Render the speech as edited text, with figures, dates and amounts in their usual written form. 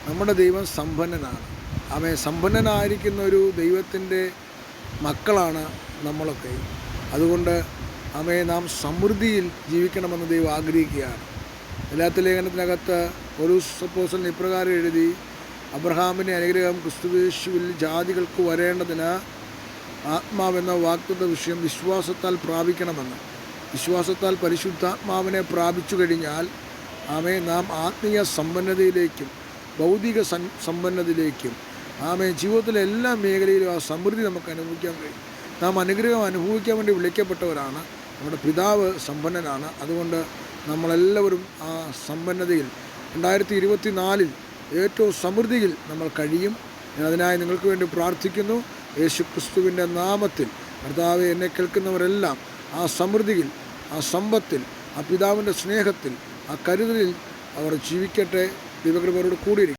നമ്മുടെ ദൈവം സമ്പന്നനാണ്. അവൻ സമ്പന്നനായിരിക്കുന്ന ഒരു ദൈവത്തിൻ്റെ മക്കളാണ് നമ്മളൊക്കെ. അതുകൊണ്ട് നാം സമൃദ്ധിയിൽ ജീവിക്കണമെന്ന് ദൈവം ആഗ്രഹിക്കുകയാണ്. ഗലാത്യ ലേഖനത്തിനകത്ത് പൗലോസ് അപ്പോസ്തലൻ ഇപ്രകാരം എഴുതി, അബ്രഹാമിൻ്റെ അനുഗ്രഹം ക്രിസ്തുയേശുവിൽ ജാതികൾക്ക് വരേണ്ടതിന് ആത്മാവെന്ന വാഗ്ദത്ത വിഷയം വിശ്വാസത്താൽ പ്രാപിക്കണമെന്ന്. വിശ്വാസത്താൽ പരിശുദ്ധാത്മാവിനെ പ്രാപിച്ചു കഴിഞ്ഞാൽ നാം ആത്മീയ സമ്പന്നതയിലേക്കും ഭൗതിക സമ്പന്നതയിലേക്കും ജീവിതത്തിലെ എല്ലാ മേഖലയിലും ആ സമൃദ്ധി നമുക്ക് അനുഭവിക്കാൻ കഴിയും. നാം അനുഗ്രഹം അനുഭവിക്കാൻ വേണ്ടി വിളിക്കപ്പെട്ടവരാണ്. നമ്മുടെ പിതാവ് സമ്പന്നനാണ്. അതുകൊണ്ട് നമ്മളെല്ലാവരും ആ സമ്പന്നതയിൽ 2024 ഏറ്റവും സമൃദ്ധിയിൽ നമ്മൾ കഴിയും. അതിനായി നിങ്ങൾക്ക് വേണ്ടി പ്രാർത്ഥിക്കുന്നു. യേശു ക്രിസ്തുവിൻ്റെ നാമത്തിൽ കർത്താവേ, എന്നെ കേൾക്കുന്നവരെല്ലാം ആ സമൃദ്ധിയിൽ, ആ സമ്പത്തിൽ, ആ പിതാവിൻ്റെ സ്നേഹത്തിൽ, ആ കരുതലിൽ അവർ ജീവിക്കട്ടെ. ദൈവകൃപയോട് കൂടിയിരിക്കും.